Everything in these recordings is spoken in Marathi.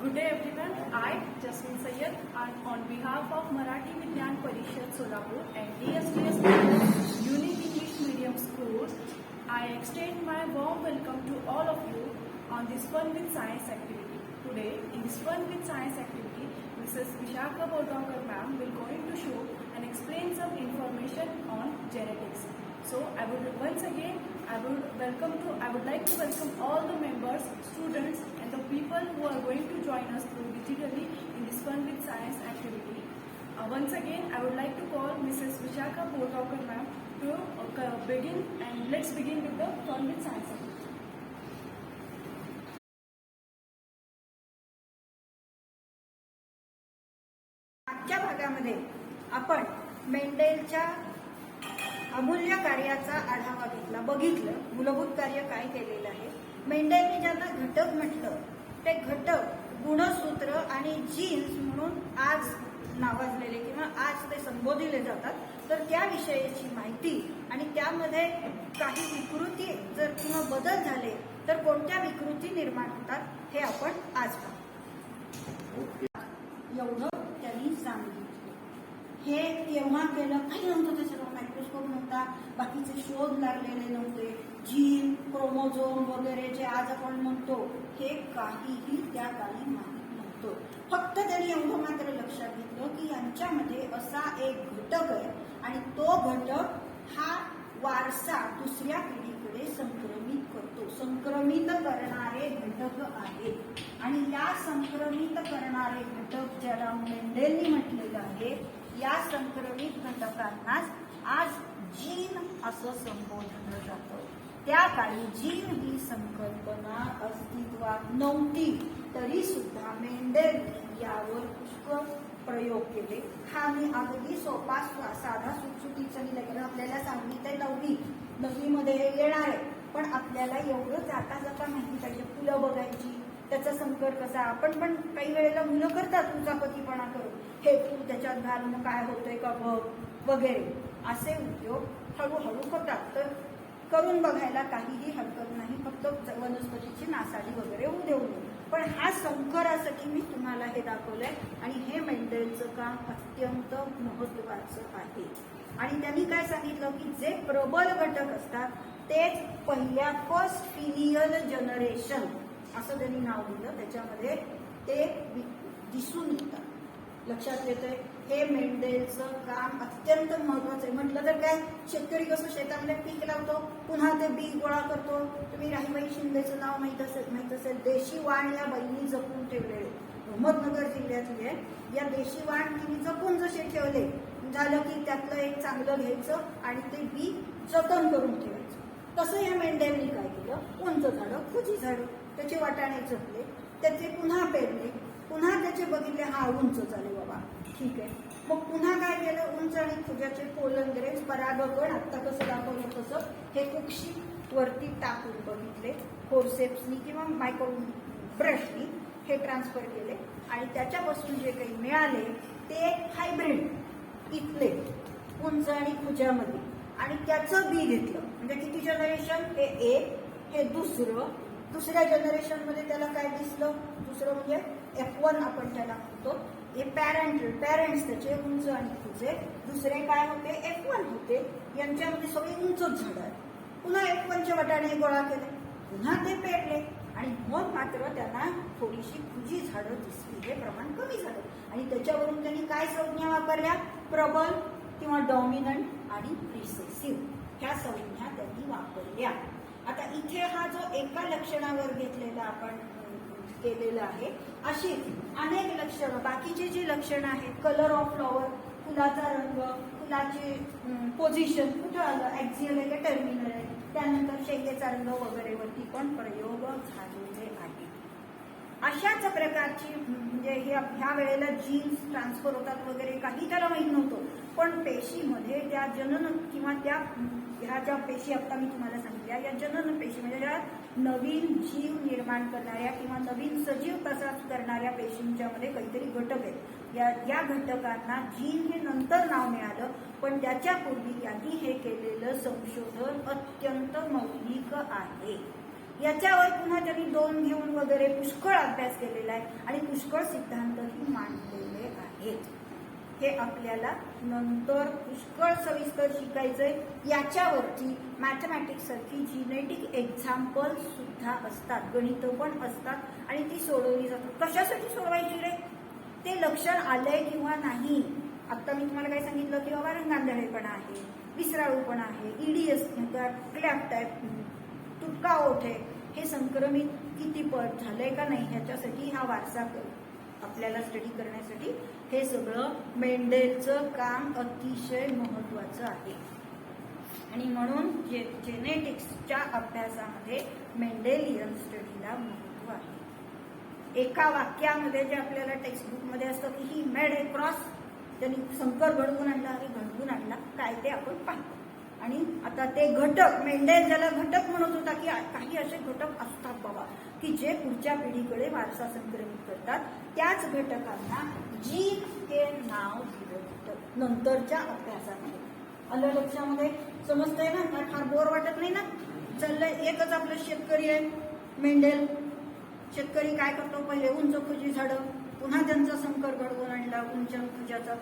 Good day everyone. I, Jasmine Sayyed, on behalf of Marathi Vigyan Parishad Solapur and DSTS Unique English Medium Schools, I extend my warm welcome to all of you on this Fun with Science activity. Today, in this Fun with Science activity, Mrs. Vishakha Bodgaonkar ma'am will going to show and explain some information on genetics. So I would like to welcome all the members, students and the people who are going to join us through digitally in this Fun with Science activity. Once again, I would like to call Mrs. Vishakha Bodgaonkar ma'am to begin, and let's begin with the Fun with Science activity. आजच्या भागामध्ये आपण मेंडेलच्या अमूल्य कार्याचा आढावा बघितलं मूलभूत कार्य काय केलेलं आहे. मेंडेलने ज्यांना घटक म्हटलं ते घटक गुणसूत्र आणि जीन्स म्हणून आज नावाजलेले किंवा आज ते संबोधले जातात. तर त्याविषयीची माहिती आणि त्यामध्ये काही विकृती जर किंवा बदल झाले तर कोणत्या विकृती निर्माण होतात हे आपण आज पाहू. एवढं त्यांनी सांगितलं. हे केव्हा केलं काही नव्हतं, त्याच्यावर मायक्रोस्कोप नव्हता, बाकीचे शोध लागलेले नव्हते. जीन, क्रोमोझोम वगैरे जे आज आपण म्हणतो हे काहीही त्या काळी माहीत नव्हतं. फक्त त्यांनी एवढं मात्र लक्षात घेतलं की यांच्यामध्ये असा एक घटक आहे आणि तो घटक हा वारसा दुसऱ्या पिढीकडे संक्रमित करतो. संक्रमित करणारे घटक आहेत आणि या संक्रमित करणारे घटक ज्याला मेंडेलनी म्हटलेलं आहे, या संक्रमित घटकांनाच आज जीन असं संबोधलं जातं. त्या काळी जीन ही संकल्पना अस्तित्वात नव्हती तरी सुद्धा मेंडेलने यावर पुष्कळ प्रयोग केले. हा मी अगदी सोपा साधा सुटसुटीचा लिहिला. आपल्याला सांगली ते नववीमध्ये हे येणार आहे, पण आपल्याला एवढं जाता जाता माहिती पाहिजे. फुलं बघायची, त्याचा संकर कसा. आपण पण काही वेळेला मुलं करतात उचापतीपणा करून, हे फूल त्याच्यात घाल मग काय होतंय का बघ वगैरे, असे उद्योग हळूहळू होतात. तर करून बघायला काहीही हरकत नाही, फक्त वनस्पतीची नासाडी वगैरे होऊ देऊ नये. पण हा संकरासाठी मी तुम्हाला हे दाखवलंय आणि हे मेंडेलचं काम अत्यंत महत्वाचं आहे. आणि त्यांनी काय सांगितलं की जे प्रबल घटक असतात तेच पहिल्या फर्स्ट फिलियल जनरेशन असं त्यांनी नाव दिलं, त्याच्यामध्ये ते दिसून येतात. लक्षात येतंय. हे मेंडेलचं काम अत्यंत महत्वाचं आहे. म्हटलं तर काय, शेतकरी कसं शेतामध्ये पीक लावतो, पुन्हा ते बी गोळा करतो. तुम्ही राहीबाई शिंदेचं नाव माहित असेल. देशी वाण या बाईंनी जपून ठेवलेले, अहमदनगर जिल्ह्यातली आहे. या देशी वाण तिने जपून जसे ठेवले, झालं की त्यातलं एक चांगलं घ्यायचं आणि ते बी जतन करून ठेवायचं. तसं या मेंडेलनी काय केलं, उंच झाडं, खुजी झाडं, त्याचे वाटाणे जपले, त्याचे पुन्हा पेरले, पुन्हा त्याचे बघितले, हा उंच झाले बाबा, ठीक आहे. मग पुन्हा काय केलं, उंच आणि खुज्याचे पोलंदरे परागकण आत्ता कसं दाखवलं तसं हे कुक्षी वरती टाकून बघितले, फोर्सेप्सनी किंवा मायक्रो ब्रशनी हे ट्रान्सफर केले आणि त्याच्यापासून जे काही मिळाले ते हायब्रिड इथले उंच आणि खुज्यामध्ये, आणि त्याचं बी घेतलं. म्हणजे किती जनरेशन, हे एक, हे दुसऱ्या जनरेशन मध्ये त्याला काय दिसलं, दुसरं म्हणजे F1 आपण त्याला म्हणतो. हे पॅरेंट्स त्याचे उंच आणि खुजे. दुसरे काय होते, F1 होते. यांच्यामध्ये सगळे उंचच झाड आहेत. पुन्हा F1चे वाटाणे गोळा केले, पुन्हा ते पेरले आणि मग मात्र त्यांना थोडीशी खुजी झाडं दिसली. हे प्रमाण कमी झालं आणि त्याच्यावरून त्यांनी काय संज्ञा वापरल्या, प्रबल किंवा डॉमिनंट आणि रिसेसिव्ह, ह्या संज्ञा त्यांनी वापरल्या. आता इथे हा जो एका लक्षणावर घेतलेला आपण केलेलं आहे, अशी अनेक लक्षणं, बाकीची जी लक्षणं आहेत, कलर ऑफ फ्लॉवर, फुलाचा रंग, फुलाचे पोझिशन कुठं आलं, ऍक्झियल आहे का टर्मिनल आहे, त्यानंतर शेंगेचा रंग वगैरेवरती पण प्रयोग झालेले आहेत. अशाच प्रकारची म्हणजे ह्या वेळेला जीन्स ट्रान्सफर होतात वगैरे काही त्याला माहीत नव्हतं. पण पेशीमध्ये त्या जनन किंवा ह्या ज्या पेशी आता मी तुम्हाला सांगितल्या, या जनन पेशी म्हणजे ज्या नवीन जीव निर्माण करणाऱ्या किंवा नवीन सजीव प्रसार करणाऱ्या पेशींच्या मध्ये काहीतरी घटक आहेत. या घटकांना जीन हे नंतर नाव मिळालं, पण त्याच्यापूर्वी यांनी हे केलेलं संशोधन अत्यंत मौलिक आहे. याच्यावर पुन्हा त्यांनी 2 घेऊन वगैरे पुष्कळ अभ्यास केलेला आहे आणि पुष्कळ सिद्धांतही मांडलेले आहेत. हे आपल्याला नंतर पुष्कळ सविस्तर शिकायचंय. याच्यावरती मॅथमॅटिक्स सारखी जिनेटिक एक्झाम्पल सुद्धा असतात, गणित पण असतात आणि ती सोडवली जातात. कशासाठी सोडवायची रे? ते लक्षण आलंय किंवा नाही. आता मी तुम्हाला काय सांगितलं की बाबा रंगांधळेपणा आहे, विसराळूपणा आहे, ईडीएस क्लॅप टाईप, तुटका ओठ आहे, हे संक्रमित किती पट झालंय का नाही ह्याच्यासाठी हा वारसा आपल्याला स्टडी करण्यासाठी हे सगळं मेंडेलचं काम अतिशय महत्वाचं आहे. आणि म्हणून जेनेटिक्सच्या अभ्यासामध्ये मेंडेलियन स्टडीला महत्व आहे. एका वाक्यामध्ये जे आपल्याला टेक्स्टबुकमध्ये असतं की ही मेड ए क्रॉस, त्यांनी संकर घडवून आणला, अरे घडवून आणला काय ते आपण पाहतो. आणि आता ते घटक, मेंडेल ज्याला घटक म्हणत होता की काही असे घटक असतात बाबा की जे पुढच्या पिढीकडे वारसा संक्रमित करतात, त्याच घटकांना जीन हे नाव दिलं होतं नंतरच्या अभ्यासामध्ये. आलं लक्षामध्ये? समजतंय ना? काय फार बोर वाटत नाही ना? चाललंय एकच आपलं शेतकरी आहे मेंडेल. शेतकरी काय करतो? पहिले उंच खुजी झाडं, पुन्हा त्यांचा संकर घडवून आणला उंच खुजाचा,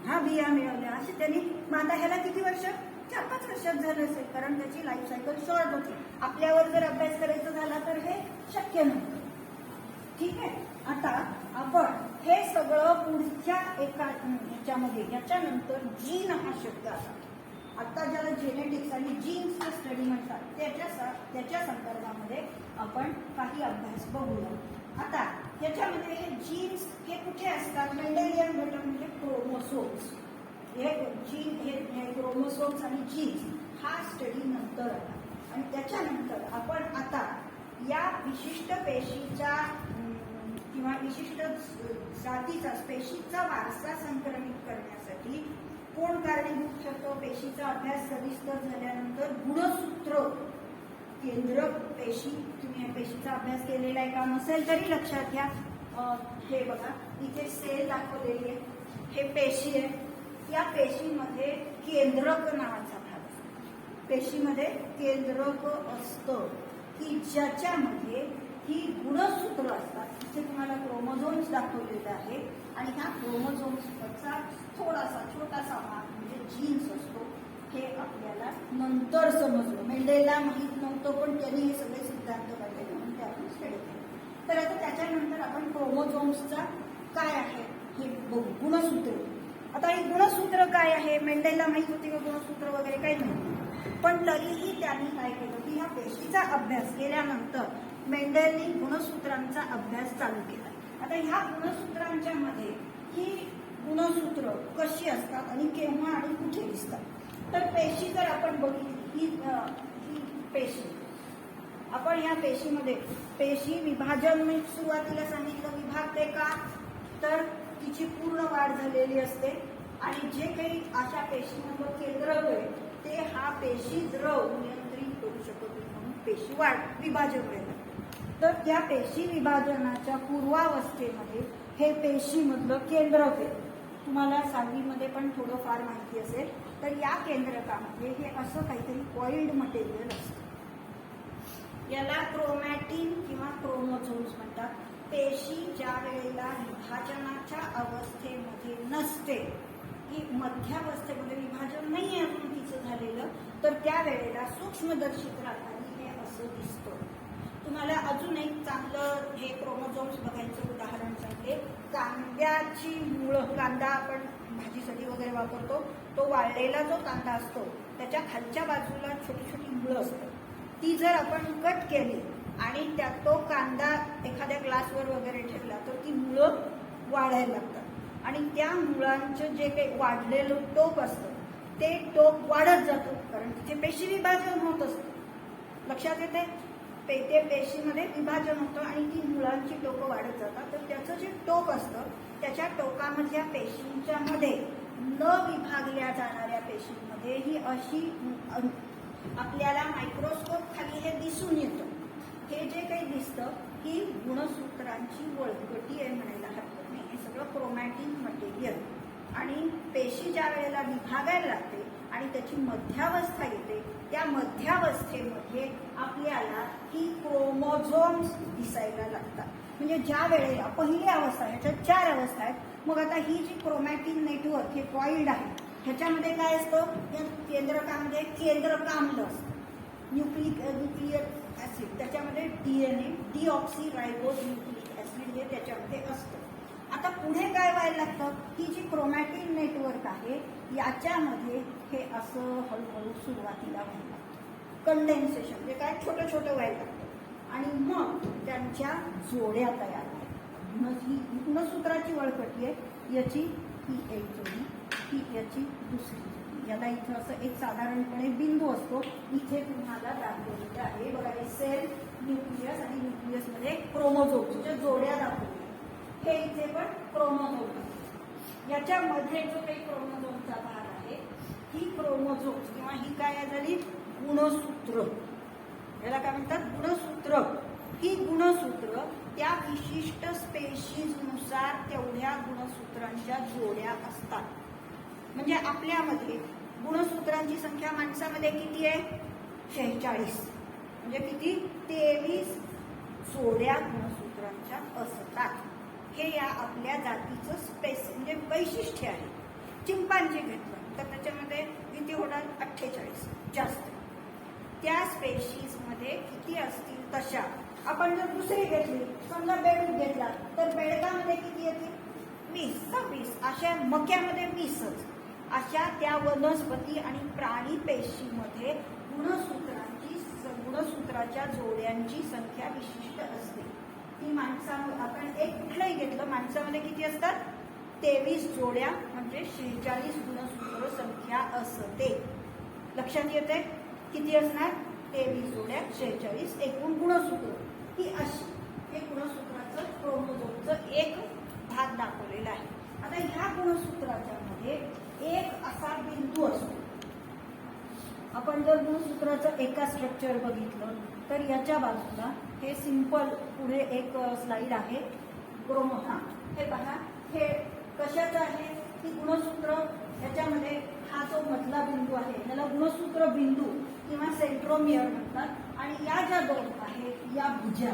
हा बिया मिळवल्या. असे त्यांनी आता ह्याला किती वर्ष? 4-5 वर्षात झालं असेल, कारण त्याची लाईफ सायकल शॉर्ट होती. आपल्यावर जर अभ्यास करायचा झाला तर हे शक्य नव्हतं. ठीक आहे. आता आपण हे सगळं पुढच्या एका ह्याच्यामध्ये, याच्यानंतर जीन हा शब्द आला. आता ज्याला जेनेटिक्स आणि जीन्सचा स्टडी म्हणतात त्याच्या संदर्भामध्ये आपण काही अभ्यास बघूया. आता याच्यामध्ये हे जीन्स हे कुठे असतात? मेंडेलियन घटक म्हणजे क्रोमोसोम्स. हे जीन हे क्रोमोसोम्स आणि जीन्स हा स्टडी नंतर आला. आणि त्याच्यानंतर आपण आता या विशिष्ट पेशीचा किंवा विशिष्ट जातीचा पेशीचा वारसा संक्रमित करण्यासाठी कोण कारणीभूत ठरतो? पेशीचा अभ्यास सविस्तर झाल्यानंतर गुणसूत्र केंद्रक पेशी, तुम्ही या पेशीचा अभ्यास केलेला आहे का? नसेल तरी लक्षात घ्या. हे बघा इथे सेल दाखवलेली आहे, हे पेशी आहे. या पेशीमध्ये केंद्रक नावाचा भाग असतो. पेशीमध्ये केंद्रक असतं की ज्याच्यामध्ये ही गुणसूत्र असतात. इथे तुम्हाला क्रोमोझोम्स दाखवलेले आहे आणि ह्या क्रोमोझोम्सचा थोडासा छोटासा भाग म्हणजे जीन्स असतो. हे आपल्याला नंतर समजलं. मेंडेलला माहीत नव्हतं, पण त्यांनी हे सगळे सिद्धांत काढले म्हणून ते आपण स्टडी केले. तर आता त्याच्यानंतर आपण क्रोमोझोम्सचा काय आहे हे बघू. गुणसूत्र. आता ही गुणसूत्र काय आहे? मेंडेलला माहीत होती का गुणसूत्र वगैरे? काही नाही, पण तरीही त्यांनी काय केलं की ह्या पेशीचा अभ्यास केल्यानंतर मेंडेलनी गुणसूत्रांचा अभ्यास चालू केला. आता ह्या गुणसूत्रांच्या मध्ये ही गुणसूत्र कशी असतात आणि केव्हा आणि कुठे दिसतात? तर पेशी जर आपण बघितली, ही पेशी, आपण ह्या पेशीमध्ये पेशी विभाजन मी सुरुवातीला सांगितलं विभागते का? तर तिची पूर्ण वाढ झालेली असते आणि जे काही अशा पेशीमधलं केंद्रक आहे ते हा पेशी द्रव नियंत्रित करू शकतो म्हणून पेशी वाढ विभाजन वेळ. तर त्या पेशी विभाजनाच्या पूर्वावस्थेमध्ये हे पेशीमधलं केंद्रक आहे. तुम्हाला 6वी मध्ये पण थोडंफार माहिती असेल. तर या केंद्रकामध्ये हे असं काहीतरी कॉइल्ड मटेरियल असतं. याला क्रोमॅटिन किंवा क्रोमोझोम्स म्हणतात. पेशी ज्या वेळेला विभाजनाच्या अवस्थेमध्ये नसते, की मध्यावस्थेमध्ये विभाजन नाही अजून तिचं झालेलं, तर त्यावेळेला सूक्ष्मदर्शिकाखाली हे असं दिसतं. तुम्हाला अजून एक चांगलं हे क्रोमोझोम्स बघायचं उदाहरण सांगते. कांद्याची मुळं, कांदा आपण भाजीसाठी वगैरे वापरतो, तो वाळलेला जो कांदा असतो त्याच्या खालच्या बाजूला छोटी छोटी मुळं असतात. ती जर आपण कट केली आणि त्यात तो कांदा एखाद्या ग्लासवर वगैरे ठेवला तर ती मुळं वाढायला लागतात आणि त्या मुळांचं जे काही वाढलेलं टोक असतं ते टोक वाढत जातं, कारण तिथे पेशी विभाजन होत असतं. लक्षात येते? ते पेशीमध्ये विभाजन होतं आणि ती मुळांची टोकं वाढत जातात. तर त्याचं जे टोक असतं त्याच्या टोकामधल्या पेशींच्या मध्ये न विभागल्या जाणाऱ्या पेशींमध्ये ही अशी आपल्याला मायक्रोस्कोप खाली हे दिसून येतं. हे जे काही दिसतं ही गुणसूत्रांची वळगटी आहे म्हणायला नाही. हे सगळं क्रोमॅटिन मटेरियल. आणि पेशी ज्या वेळेला विभागायला लागते आणि त्याची मध्यावस्था येते. त्या मध्यावस्थेमध्ये आपल्याला ही क्रोमोझोम्स दिसायला लागतात. म्हणजे ज्या वेळेला पहिली अवस्था, ह्याच्यात 4 अवस्था आहेत. मग आता ही जी क्रोमॅटिन नेटवर्क हे कॉइल्ड आहे, ह्याच्यामध्ये काय असतं, या केंद्रकामध्ये केंद्रकाम्ल असतं, न्यूक्लिक ऍसिड, त्याच्यामध्ये DNA डीऑक्सीरायबोज न्यूक्लिक ऍसिड हे त्याच्यामध्ये असतं. आता पुढे काय व्हायला लागतं, ही जी क्रोमॅटिन नेटवर्क आहे याच्यामध्ये हे असं हळूहळू सुरुवातीला व्हायला लागतं. कंडेन्सेशन म्हणजे काय, छोटं छोटं व्हायला लागतं. आणि मग त्यांच्या जोड्या तयार होतात. ही गुणसूत्राची वळकटी आहे, याची ही एक जोडी, ही याची दुसरी जोडी. याला इथं असं एक साधारणपणे बिंदू असतो, इथे तुम्हाला दाखवलेलं आहे बघा. हे सेल, न्यूक्लियस आणि न्यूक्लियसमध्ये क्रोमोझोमच्या जोड्या दाखवल्या. हे इथे पण क्रोमोझोम, याच्यामध्ये जो काही क्रोमोझोमचा भाग आहे, ही क्रोमोझोम किंवा ही काय झाली, गुणसूत्र. याला काय म्हणतात, गुणसूत्र. ही गुणसूत्र त्या विशिष्ट स्पेशीजनुसार तेवढ्या गुणसूत्रांच्या जोड्या असतात. म्हणजे आपल्यामध्ये गुणसूत्रांची संख्या माणसामध्ये किती आहे, 46. म्हणजे किती, 23 जोड्या गुणसूत्रांच्या असतात. हे या आपल्या जातीचं म्हणजे वैशिष्ट्य आहे. चिंपांजी घेतलं तर त्याच्यामध्ये किती होणार, 48 जास्त. त्या स्पेशीजमध्ये किती असतील तशा. आपण जर दुसरी घेतली, समजा बेडूक घेतला, तर बेडकामध्ये किती येतील, 20, 26. अशा मक्यामध्ये 20च. अशा त्या वनस्पती आणि प्राणी पेशीमध्ये गुणसूत्राच्या जोड्यांची संख्या विशिष्ट असते. ती माणसामध्ये आपण एक कुठलंही घेतलं, माणसामध्ये किती असतात, 23 जोड्या म्हणजे 46 गुणसूत्र संख्या असते. लक्षात येते किती असणार, 23 जोड्या 46 एकूण गुणसूत्र. ही अशी हे गुणसूत्राचं क्रोमोझोमचं एक भाग दाखवलेला आहे. आता ह्या गुणसूत्राच्या मध्ये एक असा बिंदू असतो. आपण जर गुणसूत्राचं एका स्ट्रक्चर बघितलं तर याच्या बाजूला हे सिंपल पुढे एक स्लाइड आहे, हे पहा, हे कशाचं आहे, ही गुणसूत्र. याच्यामध्ये हा जो मधला बिंदू आहे त्याला गुणसूत्र बिंदू किंवा सेंट्रोमियर म्हणतात. आणि या ज्या दोन आहेत या भुजा.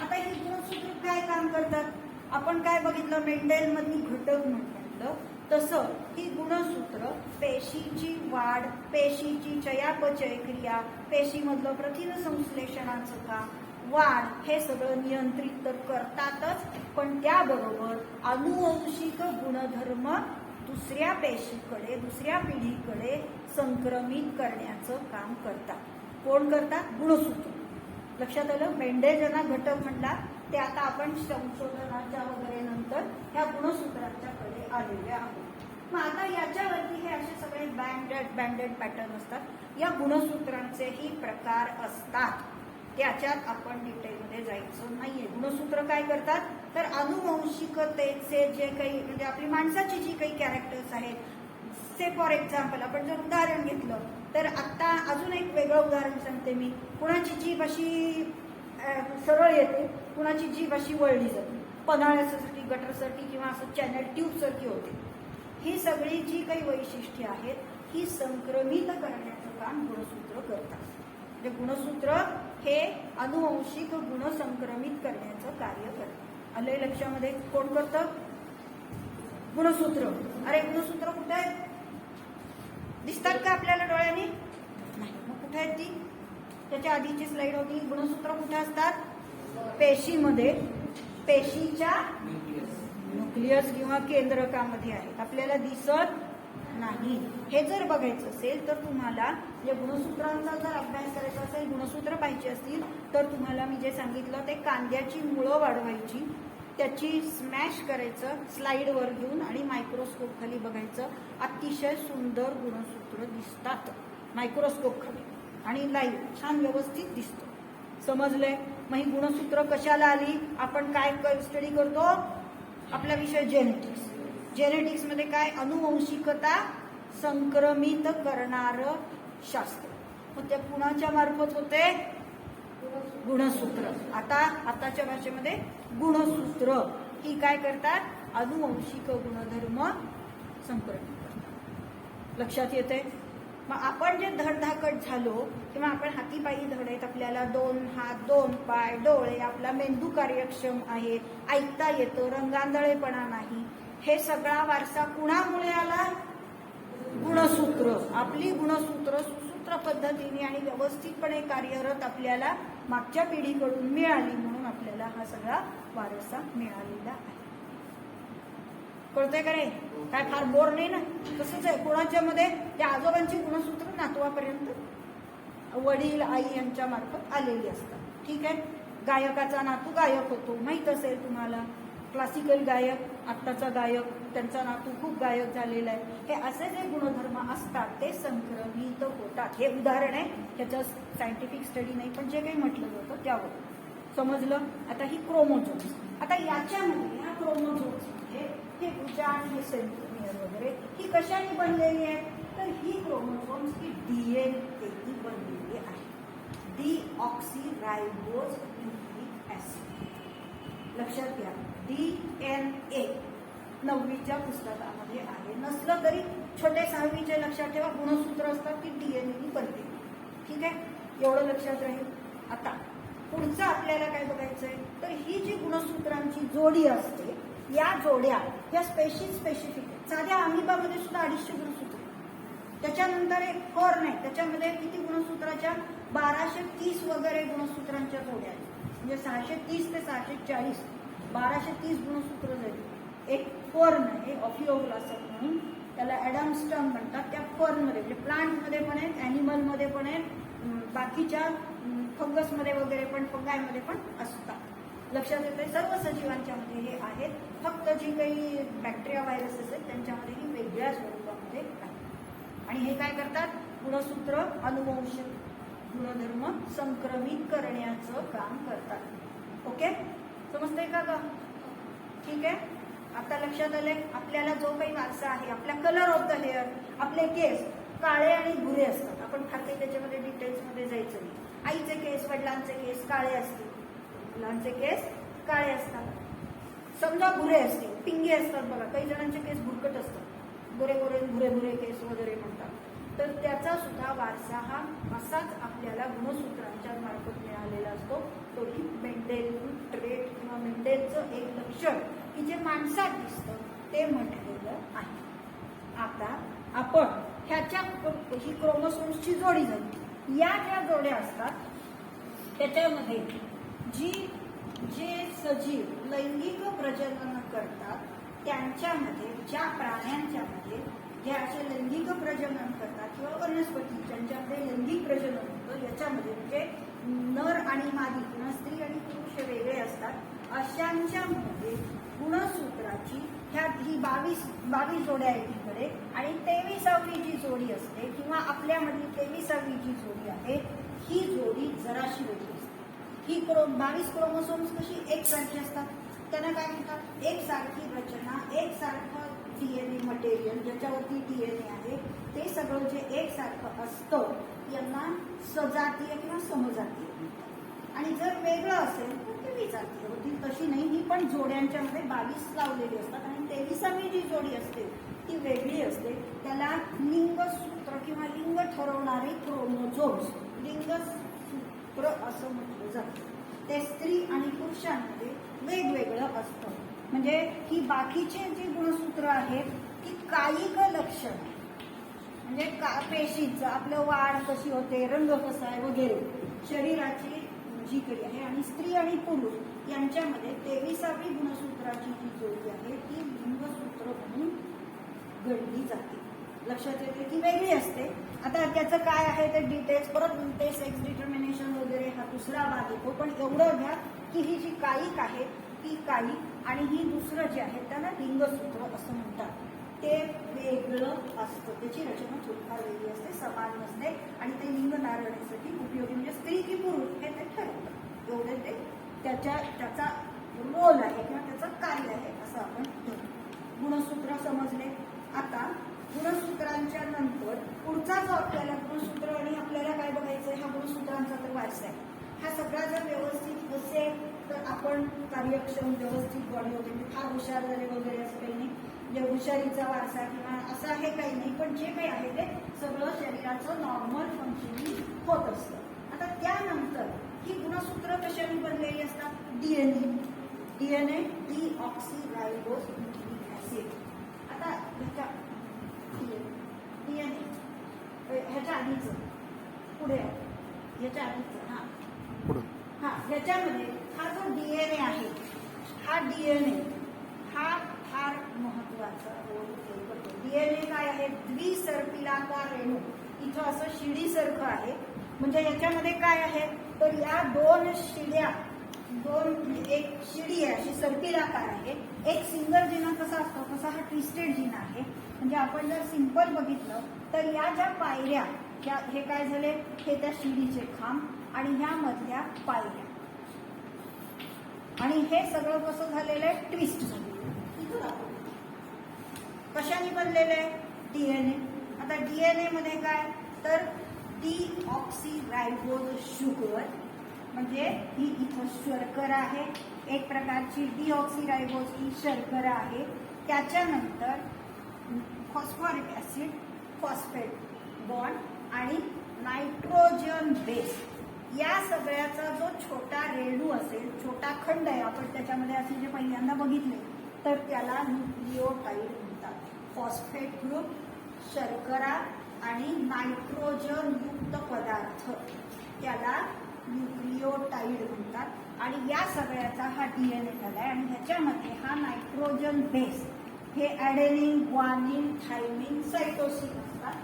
आता ही गुणसूत्र काय काम करतात, आपण काय बघितलं, मेंडेलमधली घटक म्हटलं तसं ही गुणसूत्र पेशीची वाढ, पेशीची चयापचय क्रिया, पेशीमधलं प्रथिन संश्लेषणाचं काम, वाढ हे सगळं नियंत्रित तर करतातच, पण त्याबरोबर अनुवंशिक गुणधर्म दुसऱ्या पेशीकडे, दुसऱ्या पिढीकडे संक्रमित करण्याचं काम करतात. कोण करतात, गुणसूत्र. लक्षात आलं, मेंडेल ज्यांना घटक म्हणला ते आता आपण संशोधनाच्या वगैरे नंतर ह्या गुणसूत्रांच्याकडे आलेले आहोत. मग आता याच्यावरती हे असे सगळे बँडेड पॅटर्न असतात. या गुणसूत्रांचेही प्रकार असतात, त्याच्यात आपण डिटेलमध्ये जायचं नाहीये. गुणसूत्र काय करतात, तर अनुवंशिकतेचे जे काही म्हणजे आपली माणसाची जी काही कॅरेक्टर्स आहेत, से फॉर एक्झाम्पल आपण जर उदाहरण घेतलं तर आता अजून एक वेगळं उदाहरण सांगते मी. कुणाची जीभ अशी सरळ येते, कुणाची जीभ अशी वळली जाते, पन्हाळ्यासारखी, गटरसारखी किंवा असं चॅनल ट्यूब सारखी होते. ही सगळी जी काही वैशिष्ट्ये आहेत ही संक्रमित करण्याचं काम गुणसूत्र करतात. म्हणजे गुणसूत्र हे अनुवंशिक गुण संक्रमित करण्याचं कार्य करतात. आलंय लक्षामध्ये, कोण करतं, गुणसूत्र. अरे गुणसूत्र कुठे आहेत, दिसतात का आपल्याला डोळ्यांनी, नाही. मग कुठे आहेत ती, त्याच्या आधीची स्लाइड होती. गुणसूत्र कुठे असतात, पेशीमध्ये, पेशीच्या न्यूक्लियस किंवा केंद्रकामध्ये आहेत, आपल्याला दिसत नाही. हे जर बघायचं असेल तर तुम्हाला या गुणसूत्रांचा जर अभ्यास करायचा असेल, गुणसूत्र पाहिजे असतील तर तुम्हाला मी जे सांगितलं ते कांद्याची मुळं वाढवायची, त्याची स्मॅश करायचं स्लाइडवर घेऊन आणि मायक्रोस्कोप खाली बघायचं. अतिशय सुंदर गुणसूत्र दिसतात मायक्रोस्कोप खाली आणि लाईव्ह छान व्यवस्थित दिसतं. समजलंय. मग ही गुणसूत्र कशाला आली, आपण काय स्टडी करतो, आपला विषय जेनेटिक्स. जेनेटिक्समध्ये काय, अनुवंशिकता संक्रमित करणारं शास्त्र. मग ते कुणाच्या मार्फत होते, गुणसूत्र. आताच्या भाषेमध्ये गुणसूत्र ही काय करतात, अनुवंशिक गुणधर्म संक्रमित करतात. लक्षात येते? मग आपण जे धडधाकट झालो किंवा आपण हातीपायी धड आहेत, आपल्याला 2 हात 2 पाय डोळे, आपला मेंदू कार्यक्षम आहे, ऐकता येतं, रंगांधळेपणा नाही, हे सगळा वारसा कुणामुळे आला? गुणसूत्र. आपली गुणसूत्र सुसूत्र पद्धतीने आणि व्यवस्थितपणे कार्यरत आपल्याला मागच्या पिढीकडून मिळाली, म्हणून आपल्याला हा सगळा वारसा मिळालेला आहे. कळतंय का रे? काय फार बोर नाही ना? तसंच आहे कोणाच्या मध्ये त्या आजोबांची गुणसूत्र नातवापर्यंत वडील आई यांच्या मार्फत आलेली असतात. ठीक आहे. गायकाचा नातू गायक होतो, माहित असेल तुम्हाला. क्लासिकल गायक, आत्ताचा गायक, त्यांचा नातू खूप गायक झालेला आहे. हे असे जे गुणधर्म असतात ते संक्रमित होतात. हे उदाहरण आहे, त्याचं सायंटिफिक स्टडी नाही, पण जे काही म्हटलं जातं त्यावर. समजलं? आता ही क्रोमोझोम्स. आता याच्यामध्ये ह्या क्रोमोझोम्स हे भुजा आणि हे सेंट्रोमियर वगैरे ही कशाने बनलेली आहे? तर ही क्रोमोझोम्स ही DNA नी बनलेली आहे. डीऑक्सीरायबोज न्यूक्लिक ऍसिड. लक्षात घ्या, DNA 9वीच्या पुस्तकामध्ये आहे. नसलं तरी छोटे 6वीचे लक्षात ठेवा, गुणसूत्र असतात की DNA नी बनते. ठीक आहे, एवढं लक्षात राहील. आता पुढचं आपल्याला काय बघायचंय? तर ही जी गुणसूत्रांची जोडी असते, या जोड्या या स्पेसिफिक. साध्या अमिबामध्ये सुद्धा 250 गुणसूत्र. त्याच्यानंतर एक फॉर्न आहे, त्याच्यामध्ये किती गुणसूत्राच्या? 1230 वगैरे गुणसूत्रांच्या जोड्या आहेत. म्हणजे 630 ते 640 1230 गुणसूत्र झाली. एक फॉर्न आहे, ऑफिओग्लासम म्हणून, त्याला ॲडमस्टम म्हणतात. त्या फॉर्नमध्ये म्हणजे प्लांटमध्ये पण आहेत, ॲनिमलमध्ये पण आहेत, बाकीच्या फंगसमध्ये वगैरे पण, फंगायमध्ये पण असतात. लक्षात येते? सर्व सजीवांच्या मध्ये हे आहेत. फक्त जी काही बॅक्टेरिया व्हायरसेस आहेत त्यांच्यामध्ये ही वेगळ्या स्वरूपामध्ये आहेत. आणि हे काय करतात? गुणसूत्र अनुवंशिक गुणधर्म संक्रमित करण्याचं काम करतात. ओके, समजतंय का ग? ठीक आहे. आता लक्षात आले आपल्याला जो काही वारसा आहे, आपला कलर ऑफ द हेअर, आपले केस काळे आणि भुरे असतात. आपण फार काही त्याच्यामध्ये डिटेल्समध्ये जायचं नाही. आईचे केस, वडिलांचे केस काळे असतील, मुलांचे केस काळे असतात. समजा भुरे असतील, पिंगे असतात बघा, काही जणांचे केस भुरकट असतात, गोरे गोरे भुरे भुरे केस वगैरे म्हणतात. तर त्याचा सुद्धा वारसा हा असाच आपल्याला गुणसूत्रांच्या मार्फत मिळालेला असतो. तोही मेंडेल ट्रेट किंवा मेंडेलचं एक लक्षण की जे माणसात दिसतं ते म्हटलेलं आहे. आता आपण ह्याच्या ही क्रोमोसोम्सची जोडी झाली. या ज्या जोड्या असतात त्याच्यामध्ये जे सजीव लैंगिक प्रजनन करतात त्यांच्यामध्ये, ज्या प्राण्यांच्या मध्ये जे असे लैंगिक प्रजनन करतात किंवा वनस्पती ज्यांच्यामध्ये लैंगिक प्रजनन होतं, याच्यामध्ये म्हणजे नर आणि मादी किंवा स्त्री आणि पुरुष वेगळे असतात, अशांच्यामध्ये गुणसूत्राची ही 22 जोड्या आहेत इकडे, आणि 23वी जी जोडी असते किंवा आपल्यामधली 23वी जी जोडी आहे, ही जोडी जराशी वेगळी असते. ही 22 क्रोमोसोम्स कशी एकसारखी असतात, त्यांना काय म्हणतात? एकसारखी रचना, एकसारखं DNA मटेरियल ज्याच्यावरती DNA आहे ते सगळं जे एकसारखं असतं यांना सजातीय किंवा समजातीय म्हणतात. आणि जर वेगळं असेल तर ते विजातीय होतील. तशी नाही, ही पण जोड्यांच्या मध्ये 22 लावलेली असतात आणि 23वी जी जोडी असते ती वेगळी असते. त्याला लिंगसूत्र किंवा लिंग ठरवणारे क्रोमोझोम्स, लिंगसूत्र असं म्हटलं जातं. ते स्त्री आणि पुरुषांमध्ये वेगवेगळं असतं. म्हणजे ही बाकीचे जी गुणसूत्र आहेत ती कायिक लक्षण, म्हणजे पेशीचं आपलं वाढ कशी होते, रंग कसा आहे वगैरे, शरीराची जी काही आहे. आणि स्त्री आणि पुरुष यांच्यामध्ये 23वी गुणसूत्राची जी जोडी आहे ती लिंगसूत्र म्हणून गणली जाते. लक्षात येते की वेगळी असते. आता त्याचं काय आहे ते डिटेल्स परत ते सेक्स डिटर्मिनेशन वगैरे हा दुसरा भाग येतो. पण एवढं घ्या की ही जी कायिक आहे ती कायिक आणि ही दुसरं जे आहे त्याला लिंगसूत्र असं म्हणतात. ते वेगळं असतं, त्याची रचना थोडीफार वेगळी असते, समान नसते आणि ते लिंग नारळण्यासाठी उपयोगी, म्हणजे स्त्री की पुरुष हे ते ठरवतात. एवढे ते त्याचा रोल आहे किंवा त्याचं कार्य आहे असं आपण म्हणतो. गुणसूत्र समजले. आता गुणसूत्रांच्या नंतर पुढचा जो आपल्याला गुणसूत्र आणि आपल्याला काय बघायचं आहे, हा गुणसूत्रांचा तर वारसा आहे. हा सगळा जर व्यवस्थित असेल तर आपण कार्यक्षम व्यवस्थित बॉडी होते, फार हुशार झाले वगैरे असं काही नाही. जे हुशारीचा वारसा किंवा असं आहे काही नाही, पण जे काही आहे ते सगळं शरीराचं नॉर्मल फंक्शनिंग होत असतं. आता त्यानंतर ही गुणसूत्र कशाने बनलेली असतात? DNA. DNA deoxyribose nucleic acid. आता ह्याच्या डीएनए ह्याच्या आधीच पुढे ह्याच्या आधीच ह्याच्यामध्ये हा जो डीएनए आहे, हा डीएनए हा फार महत्वाचा रोल प्ले करतो. डीएनए काय आहे? द्विसर्पिलाकार रेणू. इथं असं शिडीसारखं आहे. म्हणजे याच्यामध्ये काय आहे तर या दोन शिड्या, एक शिडी आहे अशी सर्पिलाकार आहे. एक सिंगल जिना कसा असतो तसा हा ट्विस्टेड जिना आहे. म्हणजे आपण जर सिंपल बघितलं तर या ज्या पायऱ्या हे काय झाले, हे त्या शिडीचे खांब आणि ह्या मधल्या पायऱ्या, आणि हे सगळं कसं झालेलं आहे? ट्विस्ट झालेलं आहे. इथं दाखवलं कशाने बनलेलं आहे? डीएनए. आता डीएनए मध्ये काय तर डीऑक्सीरायबोज शुगर, म्हणजे ही इथं शर्करा आहे, एक प्रकारची डीऑक्सीरायबोज ही शर्करा आहे. त्याच्यानंतर फॉस्फोरिक ऍसिड, फॉस्फेट बॉन्ड आणि नायट्रोजन बेस, या सगळ्याचा जो छोटा रेणू असेल, छोटा खंड आहे, आपण त्याच्यामध्ये असे जे पहिल्यांदा बघितले तर त्याला न्यूक्लियोटाइड म्हणतात. फॉस्फेट ग्रुप, शर्करा आणि नायट्रोजन युक्त पदार्थ त्याला न्यूक्लियोटाइड म्हणतात. आणि या सगळ्याचा हा डीएनए झालाय. आणि ह्याच्यामध्ये हा नायट्रोजन बेस हे ॲडेनिन, ग्वानिन, थायमिन, सायटोसिन असतात.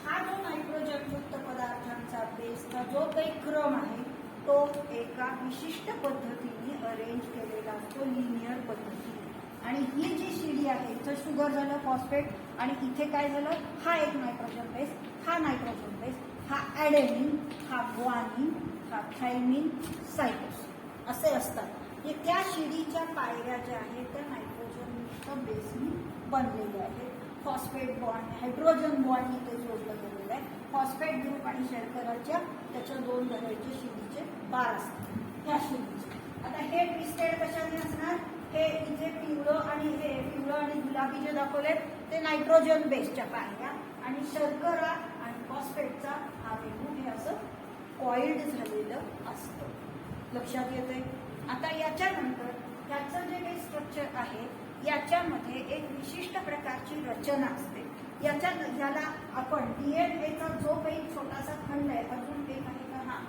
हा जो नायट्रोजन युक्त पदार्थांचा बेसचा जो काही क्रम आहे तो एका विशिष्ट पद्धतीने अरेंज केलेला असतो, लिनियर पद्धतीने. आणि ही जी शिडी आहे, इथं शुगर झालं, फॉस्फेट, आणि इथे काय झालं, हा एक नायट्रोजन बेस, हा नायट्रोजन बेस, हा ॲडेनिन, हा ग्वानिन, हा थायमिन, सायटोसिन असे असतात. हे त्या शिडीच्या पायऱ्या ज्या आहेत त्या नायट्रोजन बेसनी बनलेल्या आहेत. फॉस्फेट बॉन्ड, हायड्रोजन बॉन्ड इथे जोडलं गेलेलं आहे. फॉस्फेट ग्रुप आणि शर्कराच्या त्याच्या दोन घराचे शिडीचे बार असतात ह्या शिडीचे. आता हे ट्विस्टेड कशाने असणार? हे इथे पिवळं आणि गुलाबी जे दाखवले ते नायट्रोजन बेसच्या पायऱ्या, आणि शर्करा आणि फॉस्फेटचा हा रेणू हे असं कॉइल्ड झालेलं असतं. लक्षात येतंय? आता याच्यानंतर त्याचं जे काही स्ट्रक्चर आहे याच्यामध्ये एक विशिष्ट प्रकारची रचना असते. याला आपण डीएनएचा जो काही छोटासा खंड आहे, अजून एक आहे का, हा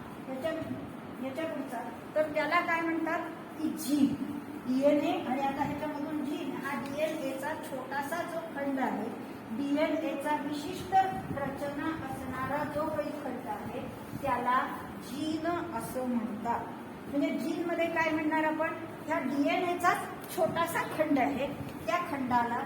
याच्या पुढचा, तर त्याला काय म्हणतात की जीन. डीएनए आणि आता ह्याच्यामधून जीन, हा डीएनएचा छोटासा जो खंड आहे, डीएनएचा विशिष्ट रचना असणारा जो काही खंड आहे त्याला जीन असं म्हणतात. म्हणजे जीन मध्ये काय म्हणणार आपण, ह्या डीएनएचा छोटासा खंड आहे, त्या खंडाला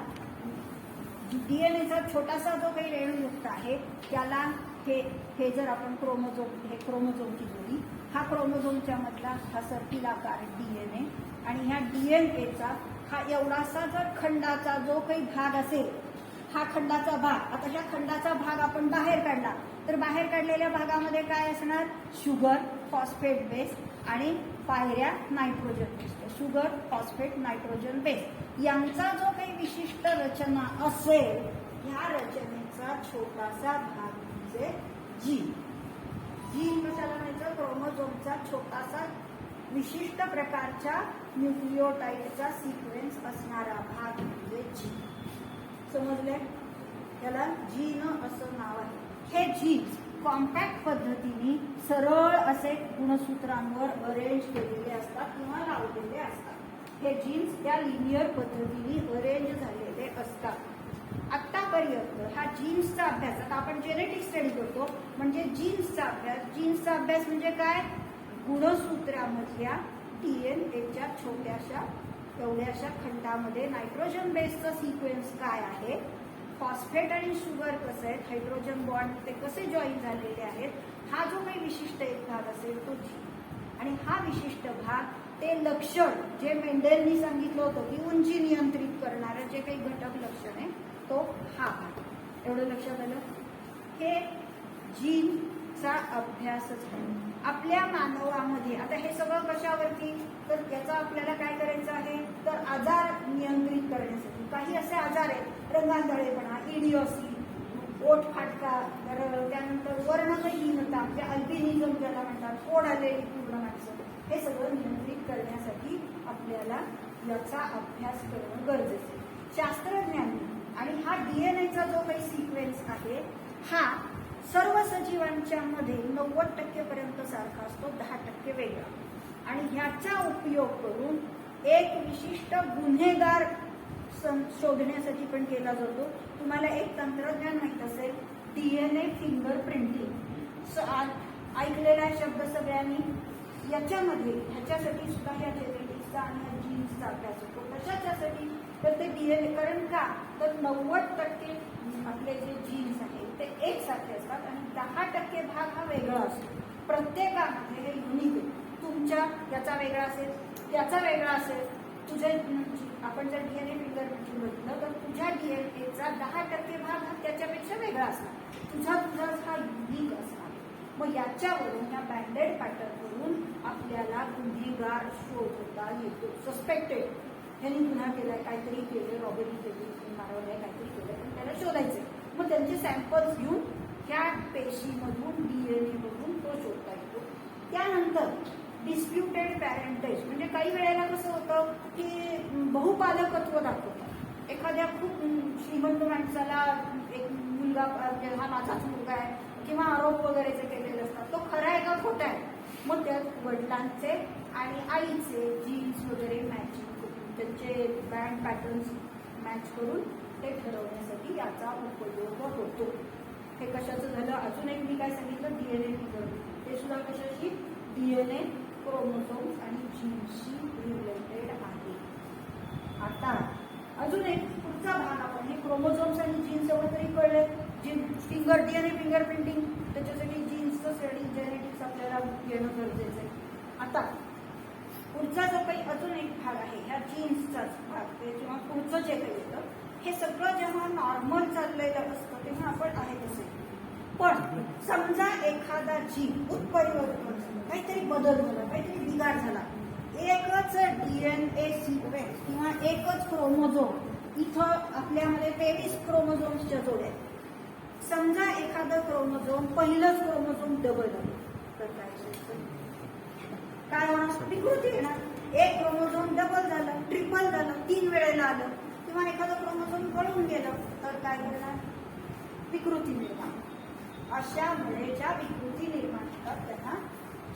डीएनएचा छोटासा जो काही रेणूयुक्त आहे त्याला हे जर आपण क्रोमोझोम, हे क्रोमोझोमची जोडी, हा क्रोमोझोमच्या मधला हा सर्पिलाकार डीएनए, आणि ह्या डीएनएचा हा एवढासा जर खंडाचा जो काही भाग असेल, हा खंडाचा भाग, आता ह्या खंडाचा भाग आपण बाहेर काढला तर बाहेर काढलेल्या भागामध्ये काय असणार? शुगर, फॉस्फेट बेस आणि पायऱ्या nitrogen base. Sugar, phosphate, nitrogen base यांचा जो काही विशिष्ट रचना असेल, ह्या रचनेचा छोटासा भाग म्हणजे जीन. जीन कशाला म्हणायचं? क्रोमोझोमचा छोटासा विशिष्ट प्रकारच्या न्यूक्लियोटाइडचा सिक्वेन्स असणारा भाग म्हणजे जीन. समजले? त्याला जीन असं नाव आहे. हे जीन्स कॉम्पॅक्ट पद्धतीने सरळ असे गुणसूत्रांवर अरेंज केलेले असतात किंवा लावलेले असतात. हे जीन्स त्या लिनियर पद्धतीने अरेंज झालेले असतात. आतापर्यंत हा जीन्सचा अभ्यास, आता आपण जेनेटिक स्टडी करतो म्हणजे जीन्सचा अभ्यास म्हणजे काय? गुणसूत्रामधल्या डीएनएच्या छोट्याशा एवढ्याशा खंडामध्ये नायट्रोजन बेसचा सिक्वेन्स काय आहे, फॉस्फेट आणि शुगर कसं आहे, हायड्रोजन बॉन्ड ते कसे जॉईन झालेले आहेत, हा जो काही विशिष्ट एक भाग असेल तो जीन. आणि हा विशिष्ट भाग ते लक्षण जे मेंडेलनी सांगितलं होतं की उंची नियंत्रित करणारे जे काही घटक लक्षण आहे तो हा भाग. एवढं लक्षात आलं? हे जीनचा अभ्यासच आहे आपल्या मानवामध्ये. आता हे सगळं कशावरती, तर याचा आपल्याला काय करायचं आहे, तर आजार नियंत्रित करण्यासाठी. काही असे आजार आहेत, रंगांधळेपणा, ईडिओसी, ओठ फाटका, तर त्यानंतर वर्णहीनता म्हणजे अल्बिनिझम ज्याला म्हणतात, फोड आलेली पूर्ण माणसं, हे सगळं नियंत्रित करण्यासाठी आपल्याला याचा अभ्यास करणं गरजेचं आहे. शास्त्रज्ञांनी आणि हा डीएनएचा जो काही सिक्वेन्स आहे हा सर्व सजीवांच्या मध्ये 90% पर्यंत सारखा असतो, 10% वेगळा. आणि ह्याचा उपयोग करून एक विशिष्ट गुन्हेगार शोधण्यासाठी पण केला जातो. तुम्हाला एक तंत्रज्ञान माहित असेल, डीएनए फिंगर प्रिंटिंग. ऐकलेला शब्द सगळ्यांनी. ह्याच्यासाठी सुद्धा ह्या जेनेटिक्सचा आणि ह्या जीन्सचा अभ्यास होतो. कशाच्यासाठी? तर ते डीएनए, कारण का तर 90% आपले जे जीन्स आहेत ते एकसारखे असतात आणि 10% भाग हा वेगळा असतो. प्रत्येकामध्ये हे युनिक आहे. तुमच्या याचा वेगळा असेल, त्याचा वेगळा असेल. तुझे आपण जर डीएनए फिंगर प्रिंटिंग बघितलं तर तुझ्या डीएनएचा 10% भाग हा त्याच्यापेक्षा वेगळा असणार. तुझा हा युनिक असणार. मग याच्यावरून या बँडेड पॅटर्नवरून आपल्याला गुन्हेगार शोधता येतो. सस्पेक्टेड, ह्यांनी गुन्हा केलाय, काहीतरी केलं, रॉबरी केली, मारवलंय, काहीतरी केलं, पण त्याला शोधायचंय. मग त्यांचे सॅम्पल्स घेऊन ह्या पेशीमधून डीएनए मधून तो शोधता येतो. त्यानंतर डिस्प्युटेड पॅरेंटेज म्हणजे काही वेळेला कसं होतं की बहुपालकत्व दाखवतात. एखाद्या खूप श्रीमंत माणसाला एक मुलगा, हा माझाच मुलगा आहे किंवा आरोप वगैरे जे केलेले असतात, तो खरा आहे का खोटा आहे, मग त्यात वडिलांचे आणि आईचे जीन्स वगैरे मॅचिंग करून त्यांचे बँड पॅटर्न्स मॅच करून ते ठरवण्यासाठी याचा उपयोग होतो. हे कशाचं झालं? अजून एक मी काय सांगितलं, डीएनए फिंगर. ते सुद्धा कशाशी? डीएनए, क्रोमोझोम्स आणि जीन्सशी रिलेटेड आहे. आता अजून एक पुढचा भाग आपण हे क्रोमोझोम्स आणि जीन्स एवढं तरी कळलं. फिंगर डीएनए फिंगर प्रिंटिंग, त्याच्यासाठी जीन्सचं जेनेटिक्स आपल्याला येणं गरजेचं आहे. आता पुढचा जो काही अजून एक भाग आहे ह्या जीन्सचाच भाग, किंवा पुढचं जे काही येतं हे सगळं जेव्हा नॉर्मल चाललेलं असतं तेव्हा आपण आहे तसे. पण समजा एखादा जीन उत्परिवर्तन झालं, काहीतरी बदल झाला, काहीतरी बिघाड झाला, एकच डीएनए सिक्वेन्स किंवा एकच क्रोमोझोम, इथं आपल्यामध्ये 23 क्रोमोझोम्सच्या जोड्या. समजा एखादं क्रोमोझोम, पहिलंच क्रोमोझोम डबल झालं तर काय होणार? विकृती येणार. एक क्रोमोझोम डबल झालं, ट्रिपल झालं, 3 वेळेला आलं, किंवा एखादं क्रोमोझोम गळून गेलं तर काय करणार? विकृती निर्माण. अशामुळे ज्या विकृती निर्माण होतात त्यांना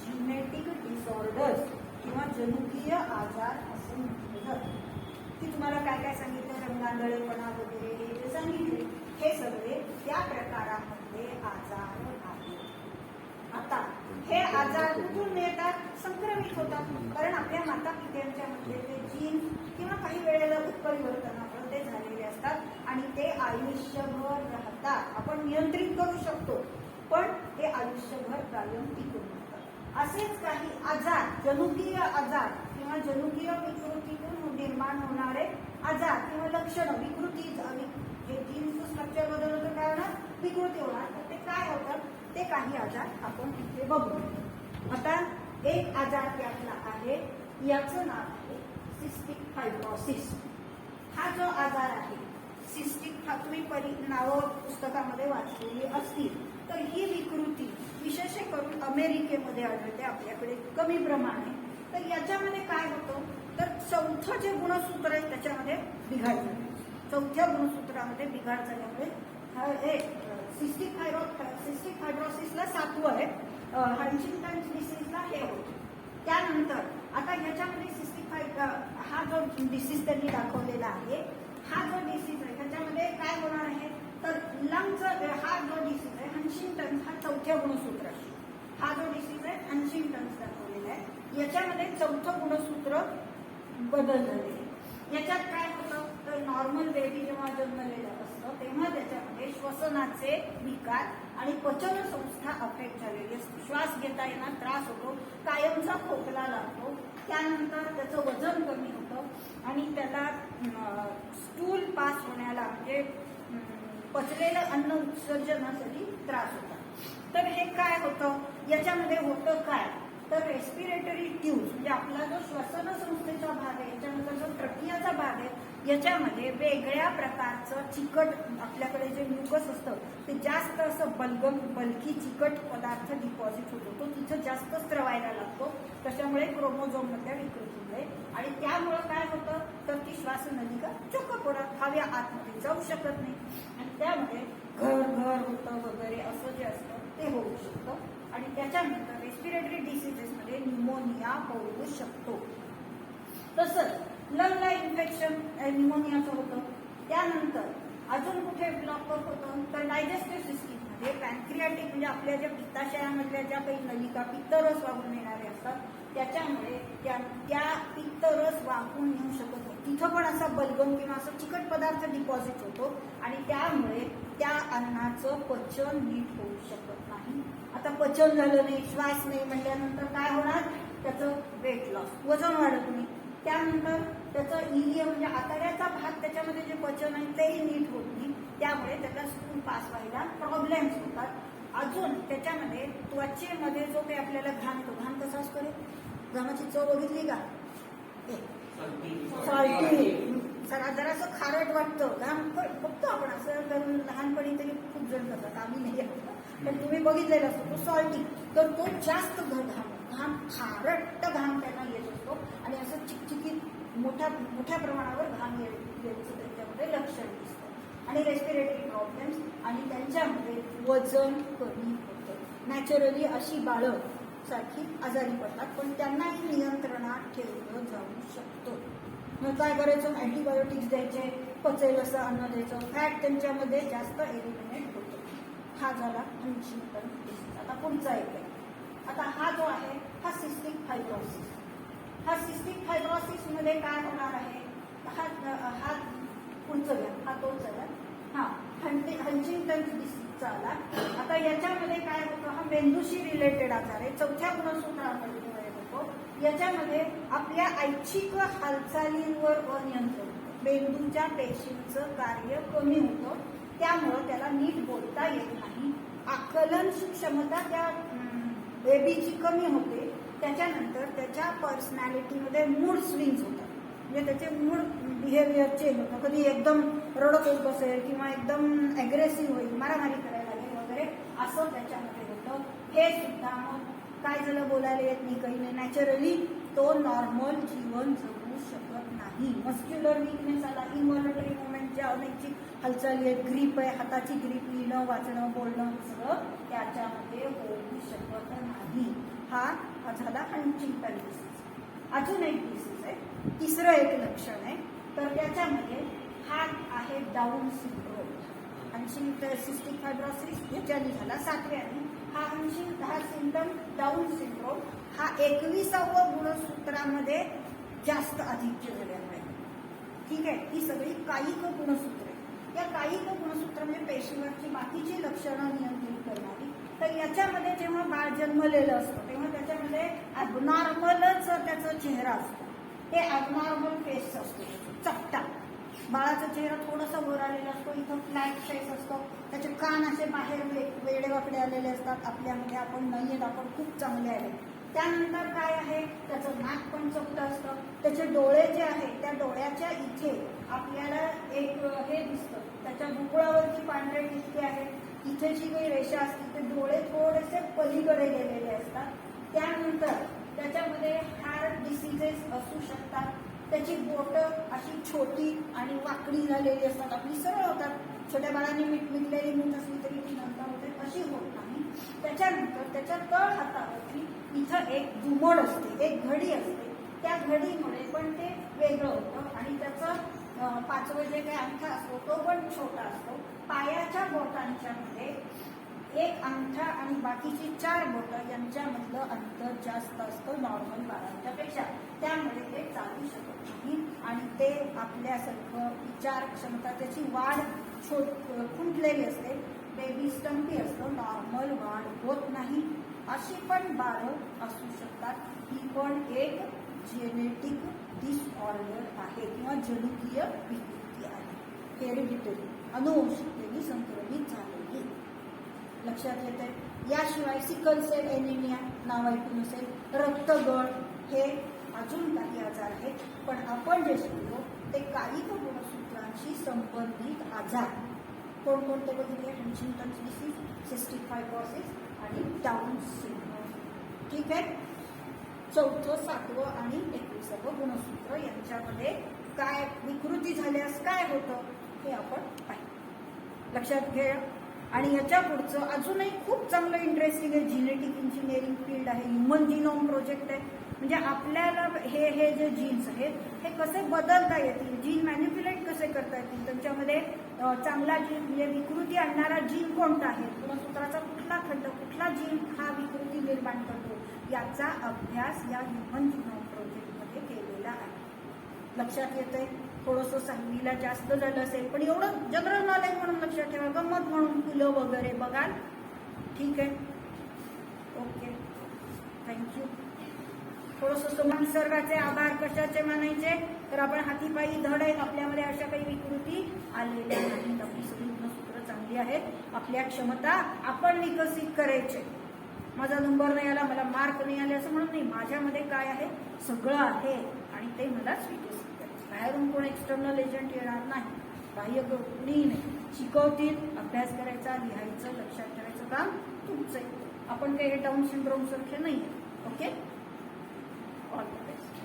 जिनेटिक डिसऑर्डर्स किंवा जनुकीय आजार असं म्हटलं जातं. की तुम्हाला काय काय सांगितलं, रंगांधळेपणा वगैरे हे जे सांगितले, हे सगळे त्या प्रकारामध्ये आजार आहेत. आता हे आजार कुठून येतात? संक्रमित होतात. कारण आपल्या माता पित्यांच्या मध्ये ते जीन किंवा काही वेळेला उत्परिवर्तनामुळे ते झालेले असतात आणि ते आयुष्यभर राहतात. आपण नियंत्रित करू शकतो, पण ते आयुष्यभर कायम टिकून राहतात. असेच काही आजार, जनुकीय आजार किंवा जनुकीय विकृतीतून निर्माण होणारे आजार किंवा लक्षणं, विकृती, हे जीन्सचं स्ट्रक्चर बदल होतं, काय होणार? विकृती होणार. तर ते काय होतं? ते काही आजार आपण तिथे बघू. आता एक आजार त्यातला आहे, याचं नाव आहे सिस्टिक फायब्रोसिस. हा जो आजार आहे सिस्टिक, हा तुम्ही नावं पुस्तकामध्ये वाचलेली असतील. तर ही विकृती विशेष करून अमेरिकेमध्ये आढळते, आपल्याकडे कमी प्रमाणे. तर याच्यामध्ये काय होतं? तर चौथं जे गुणसूत्र आहे त्याच्यामध्ये बिघाड झाले. चौथ्या गुणसूत्रामध्ये बिघाड झाल्यामुळे सिस्टिक फायब्रोसिसला 7वं आहे, हंटिंग्टन्स डिसीजला हे होतं. त्यानंतर आता ह्याच्यामध्ये हा जो डिसीज त्यांनी दाखवलेला आहे, हा जो डिसीज आहे ह्याच्यामध्ये काय होणार आहे? तर लंगचा हा जो डिसीज आहे हंटिंग्टन्स, हा 4थ्या गुणसूत्र. हा जो डिसीज आहे हंटिंग्टन्स दाखवलेला आहे, याच्यामध्ये 4थं गुणसूत्र बदल झाले. याच्यात काय होतं? तर नॉर्मल बेबी जेव्हा जन्मलेलं असतं तेव्हा त्याच्यामध्ये श्वसनाचे विकार आणि पचन संस्था अफेक्ट झालेली असते. श्वास घेता येणार त्रास होतो, कायमचा खोकला लागतो. त्यानंतर त्याचं वजन कमी होतं आणि त्याला स्टूल पास होण्याला म्हणजे पचलेलं अन्न उत्सर्जनासाठी त्रास होता. तर हे काय होतं? याच्यामध्ये होतं काय? तर रेस्पिरेटरी ट्यूब्स म्हणजे आपला जो श्वसन संस्थेचा भाग आहे, याच्यानंतर जो ट्रकियाचा भाग आहे, याच्यामध्ये वेगळ्या प्रकारचं चिकट आपल्याकडे जे म्युकस असतं ते जास्त असं बल्की चिकट पदार्थ डिपॉझिट होतो, तो तिथं जास्त स्त्रवायला लागतो. त्याच्यामुळे क्रोमोझोममधल्या विकृतीमुळे, आणि त्यामुळं काय होतं तर ती श्वासनलिका चोकअप होणार, हव्या आतमध्ये जाऊ शकत नाही, आणि त्यामुळे घर होतं वगैरे असं जे असतं ते होऊ शकतं. आणि त्याच्यानंतर रेस्पिरेटरी डिसीजेसमध्ये न्यूमोनिया होऊ शकतो. तसंच लंगला इन्फेक्शन न्यूमोनियाचं होतं. त्यानंतर अजून कुठे ब्लॉकअप होतं तर डायजेस्टिव्ह सिस्टीममध्ये पॅन्क्रियाटिक म्हणजे आपल्या ज्या पित्ताशयामधल्या ज्या काही नलिका पित्तरस वाहून येणारे असतात त्याच्यामुळे त्या पित्तरस वाहून येऊ शकत नाही, तिथं पण असा बलगम किंवा असा चिकट पदार्थ डिपॉझिट होतो, आणि त्यामुळे त्या अन्नाचं पचन नीट होऊ शकत नाही. आता पचन झालं नाही, श्वास नाही म्हटल्यानंतर काय होणार, त्याचं वेट लॉस, वजन वाढत नाही. त्यानंतर त्याचं इलियम म्हणजे आतड्याचा भाग त्याच्यामध्ये जे पचन आहे तेही नीट होत नाही, त्यामुळे त्याला स्टूल पास व्हायला प्रॉब्लेम्स होतात. अजून त्याच्यामध्ये त्वचेमध्ये जो काही आपल्याला घाम येतो, घाम कसा असतो रे, घामाची चव बघितली का, सॉल्टी, जरासं खारट वाटतं घाम, बघतो आपण असं करून लहानपणी तरी खूप जण करतात, आम्ही नाही पण तुम्ही बघितलेला असतो तो सॉल्टी, तर तो जास्त घाम खारट घाम त्यांना येत असतो, आणि असं चिकचिकीत मोठ्या प्रमाणावर घाम यायचं त्यांच्यामध्ये लक्षण दिसतं. आणि रेस्पिरेटरी प्रॉब्लेम्स, आणि त्यांच्यामध्ये वजन कमी होतं. नॅचरली अशी बाळं सारखी आजारी पडतात, पण त्यांनाही नियंत्रणात ठेवलं जाऊ शकतं. मग काय करायचं, अँटीबायोटिक्स द्यायचे, पचेल असं अन्न द्यायचं, फॅट त्यांच्यामध्ये जास्त एलिमिनेट होतो. हा झाला हंटिंग्टन डिसीज. आता पुढचा एक आहे, आता हा जो आहे हा सिस्टिक फायब्रोसिस. हा सिस्टिक फायब्रोसिस मध्ये काय होणार आहे, हा पुढचं घ्या, हा तोच झाला, हा हंटिंग्टन डिसीजचा आला. आता याच्यामध्ये काय होतं, हा मेंदूशी रिलेटेड आजार आहे, चौथ्या गुणसूत्रामध्ये होतो. याच्यामध्ये आपल्या ऐच्छिक हालचालींवर अनियंत्रण, मेंदूच्या पेशींचं कार्य कमी होतं, त्यामुळं त्याला नीट बोलता येत नाही. आकलन क्षमता त्या बेबीची कमी होते. त्याच्यानंतर त्याच्या पर्सनॅलिटीमध्ये मूड स्विंग्स होतात, म्हणजे त्याचे मूड बिहेवियर चेंज होतं, कधी एकदम रडत होत बसेल किंवा एकदम ॲग्रेसिव्ह होईल, मारामारी करायला लागेल वगैरे असं त्याच्यामध्ये होतं. हे सुद्धा मग काय झालं, बोलायला येत नाही, काही नाही, नॅचरली तो नॉर्मल जीवन जगू शकत नाही. मस्क्युलर वीकनेस आला, इनव्हॉलंटरी मुवमेंटच्या अनेकची हालचाली आहेत, ग्रीप आहे, हाताची ग्रीप, लिहिणं वाचणं बोलणं सगळं त्याच्यामध्ये होऊ शकत नाही. हा झाला हंटिंग्टन डिसीज. अजून एक डिसीज आहे, तिसरं एक लक्षण आहे, तर त्याच्यामध्ये हा आहे डाऊन सिंड्रोम. सिस्टिक फायब्रोसिस ह्याच्याने झाला, सातव्याने हा सिम्पटम डाऊन सिंड्रोम हा 21व्या गुणसूत्रामध्ये जास्त आधिक्य झाल्यामुळे. ठीक आहे, ही सगळी कायिक गुणसूत्रे. या कायिक गुणसूत्र म्हणजे पेशीवरची बाकीची लक्षणं नियंत्रित करणारी. तर याच्यामध्ये जेव्हा बाळ जन्मलेलं असतं तेव्हा त्याच्यामध्ये ॲबनॉर्मलच त्याचा चेहरा असतो, हे ॲबनॉर्मल फेस असतो, चपटा. बाळाचा चेहरा थोडासा वर आलेला असतो, इथं फ्लॅट फेस असतो, त्याचे कान असे बाहेर वेडेवाकडे आलेले असतात, आपल्यामध्ये आपण नाही आहेत, आपण खूप चांगले आहेत. त्यानंतर काय आहे, त्याचं नाक पण चपटं असतं, त्याचे डोळे जे आहेत त्या डोळ्याच्या इथे आपल्याला एक हे दिसतं, त्याच्या बुकळावरची पांढरे ठिपके आहेत, इथे जी काही रेषा असते ते डोळे थोडेसे पलीकडे गेलेले असतात. त्यानंतर त्याच्यामध्ये हार्ट डिसीजेस असू शकतात, त्याची बोटं अशी छोटी आणि वाकडी झालेली असतात, आपली सरळ होतात, छोट्या बाळांनी मिटलेली मूठ असली तरी ती नंतर होते, अशी होत नाही. त्याच्यानंतर त्याच्या तळ हातावरती इथं एक दुमड असते, एक घडी असते, त्या घडीमुळे पण ते वेगळं होतं, आणि त्याचं पाचवं जे काही अंगठा असतो तो पण छोटा असतो. पायाच्या बोटांच्या मध्ये एक अंगठा आणि बाकीची 4 बोटं यांच्यामधलं अंतर जास्त असतं नॉर्मल बाळांच्या पेक्षा, त्यामुळे ते चालू शकत नाही, आणि ते आपल्यासारखं विचार क्षमता त्याची वाढ खुंटलेली असते, बेबी स्टंपी असतं, नॉर्मल वाढ होत नाही. अशी पण बाळं असू शकतात. ही पण एक जेनेटिक डिसऑर्डर आहे किंवा जनुकीय विकृती आहे, हेरिडिटरी, अनुवंशिकतेने संक्रमित झालेली. लक्षात येते. याशिवाय सिकल सेल एनिमिया नाव ऐकून असेल, रक्तगळ, हे अजून काही आजार आहेत, पण आपण जे शिकलो ते कालिक गुणसूत्रांशी संबंधित आजार कोणकोणते बघितले? हंटिंग्टन्स डिसीज, सिस्टिक फायब्रोसिस आणि डाऊन सिंड्रोम. ठीक आहे. 4थं, 7वं आणि 21वं गुणसूत्र यांच्यामध्ये काय विकृती झाल्यास काय होतं हे आपण पाहिलं. लक्षात घ्या. आणि याच्या पुढचं अजूनही खूप चांगलं इंटरेस्टिंग आहे. जेनेटिक इंजिनिअरिंग फील्ड आहे, ह्युमन जिनोम प्रोजेक्ट आहे. म्हणजे आपल्याला हे जे जीन्स आहेत हे कसे बदलता येतील, जीन मॅन्युप्युलेट कसे करता येतील, त्यांच्यामध्ये चांगला जीन म्हणजे विकृती आणणारा जीन कोणता आहे, गुणसूत्राचा कुठला खंड, कुठला जीन हा विकृती निर्माण करतो, याचा अभ्यास या ह्युमन जिनोम प्रोजेक्टमध्ये केलेला आहे. लक्षात येतंय. थोडंसं 6वीला जास्त झालं असेल, पण एवढं जनरल नॉलेज म्हणून लक्षात ठेवा, गंमत म्हणून फुलं वगैरे बघाल. ठीक आहे. Okay, thank you. थोडंसं निसर्गाचे आभार कशाचे मानायचे? तर आपण हातीपायी धड आहेत, आपल्यामध्ये अशा काही विकृती आलेल्या नाहीत. आपली सगळी गुणसूत्र चांगली आहेत. आपल्या क्षमता आपण विकसित करायचे. माझा नंबर नाही आला, मला मार्क नाही आले असं म्हणून नाही. माझ्यामध्ये काय आहे? सगळं आहे आणि ते मलाच विकसित करायचं. बाहेरून कोण एक्सटर्नल एजंट येणार नाही, बाह्य कुणीही नाही. शिकवतील, अभ्यास करायचा, लिहायचं, लक्षात ठेवायचं काम तुमचं आहे. आपण काही डाऊन सिंड्रोम सारखे नाही. Okay, all the best.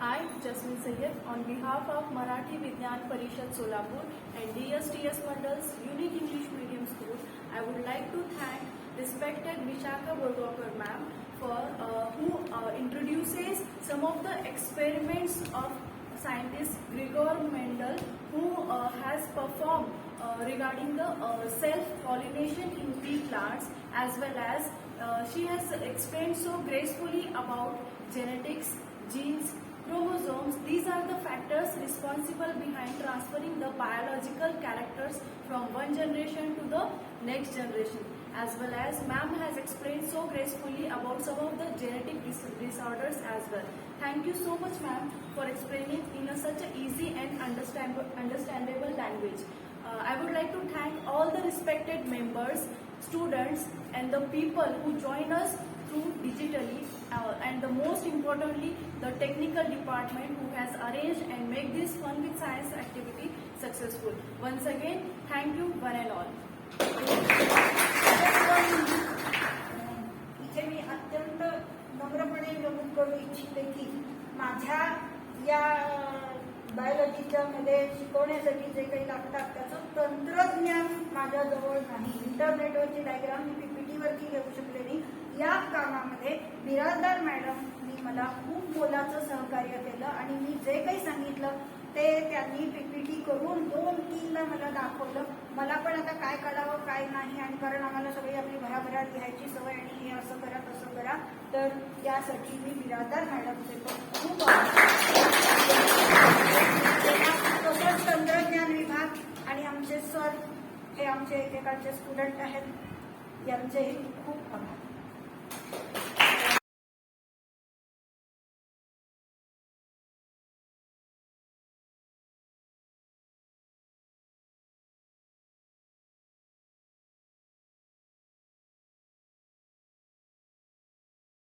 I, Jasmine Sayyed, on behalf of Marathi Vidyan Parishad Solapur and DSTS Mandal's Unique English Medium School, I would like to thank respected Vishaka Borgawkar ma'am for who introduces some of the experiments of scientist Gregor Mendel, who has performed regarding the self-pollination in pea plants, as well as she has explained so gracefully about genetics, genes, chromosomes. These are the factors responsible behind transferring the biological characters from one generation to the next generation. As well as ma'am has explained so gracefully about some of the genetic disorders as well. Thank you so much ma'am for explaining in such a easy and understandable language. I would like to thank all the respected members, students and the people who join us through digitally, and the most importantly the technical department who has arranged and make this Fun with Science activity successful. Once again, thank you one and all. इथे मी अत्यंत नम्रपणे नमूद करू इच्छिते की माझ्या या बायोलॉजीच्या मध्ये शिकवण्यासाठी जे काही लागतात त्याचं तंत्रज्ञान माझ्याजवळ नाही. इंटरनेटवरची डायग्राम मी पीपीटीवरती घेऊ शकले नाही. या कामामध्ये बिराजदार मॅडमनी मला खूप मोलाचं सहकार्य केलं आणि मी जे काही सांगितलं ते त्यांनी पीपीटी करून 2-3ला मला दाखवलं. मला पण आता काय काढावं काय नाही, आणि कारण आम्हाला सगळी आपली भराभरात लिहायची सवय आणि हे असं करा तसं करा, तर त्यासाठी मी बिराजदार मॅडमचे पण खूप तसंच तंत्रज्ञान विभाग आणि आमचे सर हे आमचे एकेकाळचे स्टुडंट आहेत, यांचेही खूप आभार.